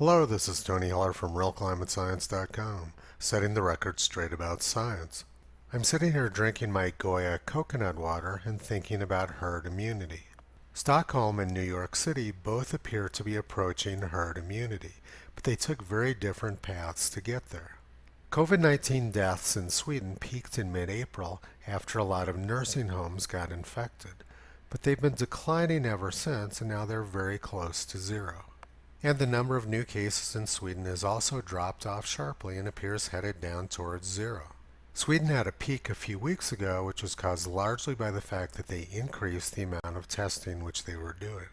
Hello, this is Tony Heller from RealClimateScience.com, setting the record straight about science. I'm sitting here drinking my Goya coconut water and thinking about herd immunity. Stockholm and New York City both appear to be approaching herd immunity, but they took very different paths to get there. COVID-19 deaths in Sweden peaked in mid-April after a lot of nursing homes got infected, but they've been declining ever since, and now they're very close to zero. And the number of new cases in Sweden has also dropped off sharply and appears headed down towards zero. Sweden had a peak a few weeks ago, which was caused largely by the fact that they increased the amount of testing which they were doing.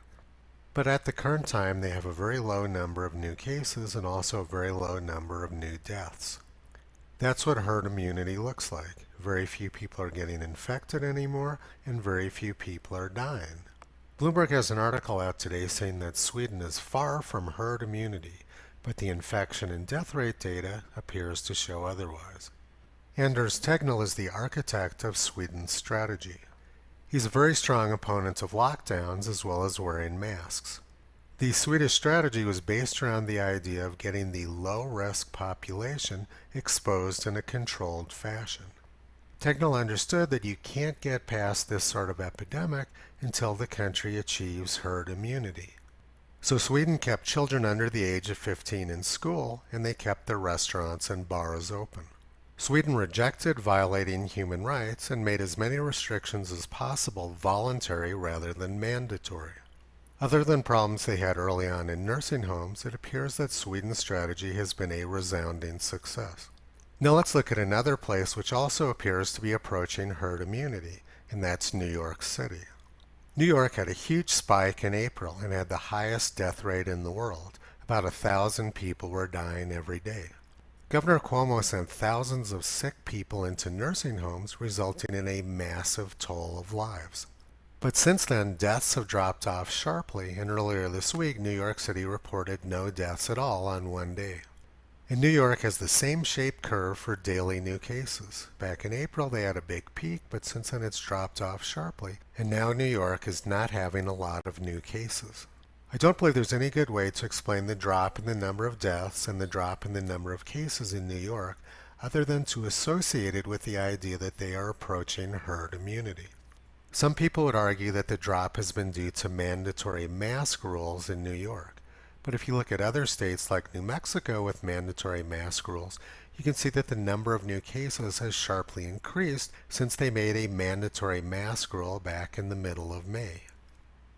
But at the current time, they have a very low number of new cases and also a very low number of new deaths. That's what herd immunity looks like. Very few people are getting infected anymore, and very few people are dying. Bloomberg has an article out today saying that Sweden is far from herd immunity, but the infection and death rate data appears to show otherwise. Anders Tegnell is the architect of Sweden's strategy. He's a very strong opponent of lockdowns as well as wearing masks. The Swedish strategy was based around the idea of getting the low-risk population exposed in a controlled fashion. Tegnell understood that you can't get past this sort of epidemic until the country achieves herd immunity. So Sweden kept children under the age of 15 in school, and they kept their restaurants and bars open. Sweden rejected violating human rights and made as many restrictions as possible voluntary rather than mandatory. Other than problems they had early on in nursing homes, it appears that Sweden's strategy has been a resounding success. Now let's look at another place which also appears to be approaching herd immunity, and that's New York City. New York had a huge spike in April and had the highest death rate in the world. About 1,000 people were dying every day. Governor Cuomo sent thousands of sick people into nursing homes, resulting in a massive toll of lives. But since then, deaths have dropped off sharply, and earlier this week, New York City reported no deaths at all on one day. And New York has the same shaped curve for daily new cases. Back in April, they had a big peak, but since then it's dropped off sharply, and now New York is not having a lot of new cases. I don't believe there's any good way to explain the drop in the number of deaths and the drop in the number of cases in New York other than to associate it with the idea that they are approaching herd immunity. Some people would argue that the drop has been due to mandatory mask rules in New York. But if you look at other states like New Mexico with mandatory mask rules, you can see that the number of new cases has sharply increased since they made a mandatory mask rule back in the middle of May.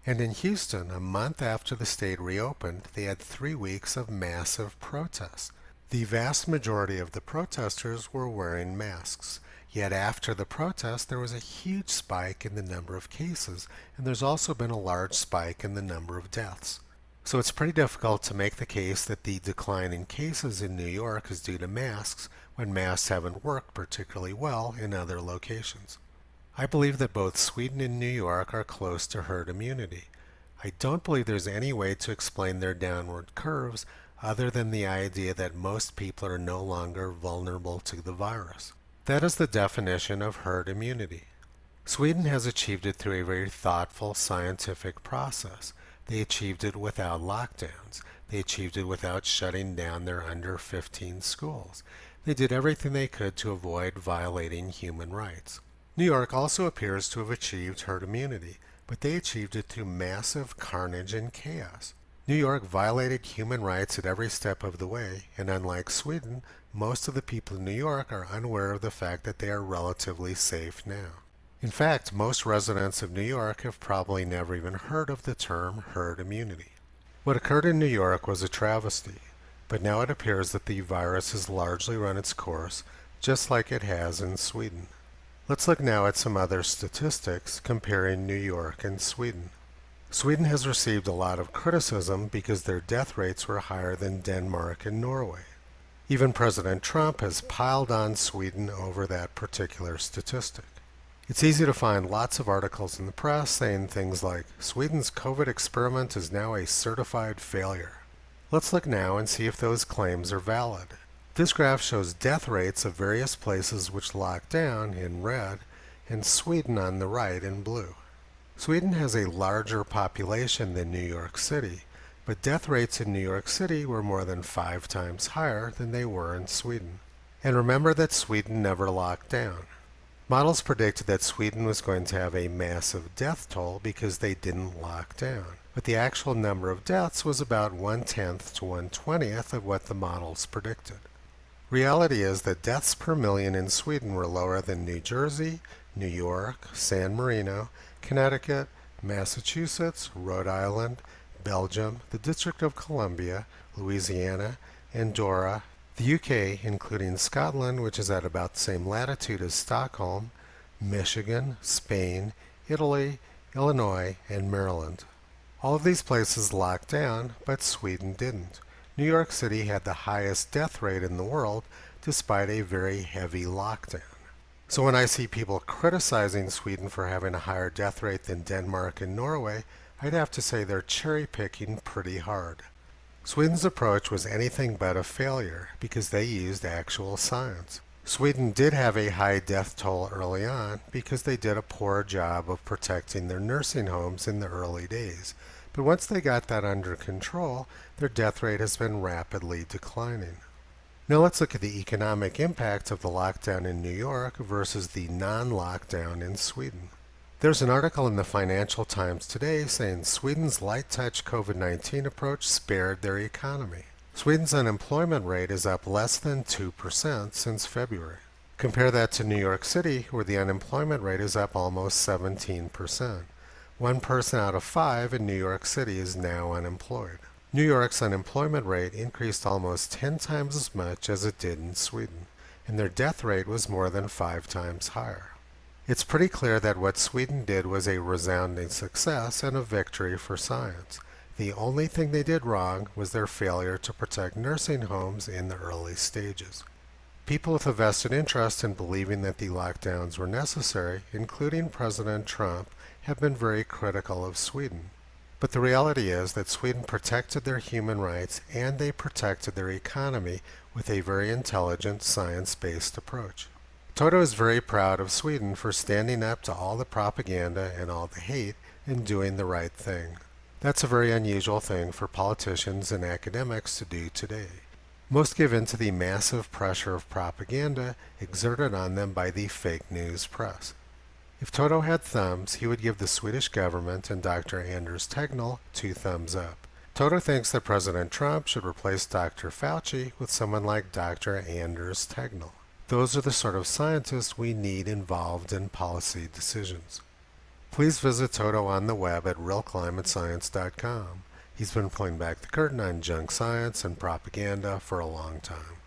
And in Houston, a month after the state reopened, they had 3 weeks of massive protests. The vast majority of the protesters were wearing masks. Yet after the protest, there was a huge spike in the number of cases, and there's also been a large spike in the number of deaths. So it's pretty difficult to make the case that the decline in cases in New York is due to masks when masks haven't worked particularly well in other locations. I believe that both Sweden and New York are close to herd immunity. I don't believe there's any way to explain their downward curves other than the idea that most people are no longer vulnerable to the virus. That is the definition of herd immunity. Sweden has achieved it through a very thoughtful scientific process. They achieved it without lockdowns. They achieved it without shutting down their under 15 schools. They did everything they could to avoid violating human rights. New York also appears to have achieved herd immunity, but they achieved it through massive carnage and chaos. New York violated human rights at every step of the way, and unlike Sweden, most of the people in New York are unaware of the fact that they are relatively safe now. In fact, most residents of New York have probably never even heard of the term herd immunity. What occurred in New York was a travesty, but now it appears that the virus has largely run its course, just like it has in Sweden. Let's look now at some other statistics comparing New York and Sweden. Sweden has received a lot of criticism because their death rates were higher than Denmark and Norway. Even President Trump has piled on Sweden over that particular statistic. It's easy to find lots of articles in the press saying things like, Sweden's COVID experiment is now a certified failure. Let's look now and see if those claims are valid. This graph shows death rates of various places which locked down in red and Sweden on the right in blue. Sweden has a larger population than New York City, but death rates in New York City were more than 5 times higher than they were in Sweden. And remember that Sweden never locked down. Models predicted that Sweden was going to have a massive death toll because they didn't lock down. But the actual number of deaths was about 1/10 to 1/20th of what the models predicted. Reality is that deaths per million in Sweden were lower than New Jersey, New York, San Marino, Connecticut, Massachusetts, Rhode Island, Belgium, the District of Columbia, Louisiana, Andorra, the UK, including Scotland, which is at about the same latitude as Stockholm, Michigan, Spain, Italy, Illinois, and Maryland. All of these places locked down, but Sweden didn't. New York City had the highest death rate in the world despite a very heavy lockdown. So when I see people criticizing Sweden for having a higher death rate than Denmark and Norway, I'd have to say they're cherry-picking pretty hard. Sweden's approach was anything but a failure because they used actual science. Sweden did have a high death toll early on because they did a poor job of protecting their nursing homes in the early days. But once they got that under control, their death rate has been rapidly declining. Now let's look at the economic impact of the lockdown in New York versus the non-lockdown in Sweden. There's an article in the Financial Times today saying Sweden's light-touch COVID-19 approach spared their economy. Sweden's unemployment rate is up less than 2% since February. Compare that to New York City, where the unemployment rate is up almost 17%. 1 person out of 5 in New York City is now unemployed. New York's unemployment rate increased almost 10 times as much as it did in Sweden, and their death rate was more than 5 times higher. It's pretty clear that what Sweden did was a resounding success and a victory for science. The only thing they did wrong was their failure to protect nursing homes in the early stages. People with a vested interest in believing that the lockdowns were necessary, including President Trump, have been very critical of Sweden. But the reality is that Sweden protected their human rights and they protected their economy with a very intelligent, science-based approach. Toto is very proud of Sweden for standing up to all the propaganda and all the hate and doing the right thing. That's a very unusual thing for politicians and academics to do today. Most give in to the massive pressure of propaganda exerted on them by the fake news press. If Toto had thumbs, he would give the Swedish government and Dr. Anders Tegnell 2 thumbs up. Toto thinks that President Trump should replace Dr. Fauci with someone like Dr. Anders Tegnell. Those are the sort of scientists we need involved in policy decisions. Please visit Toto on the web at realclimatescience.com. He's been pulling back the curtain on junk science and propaganda for a long time.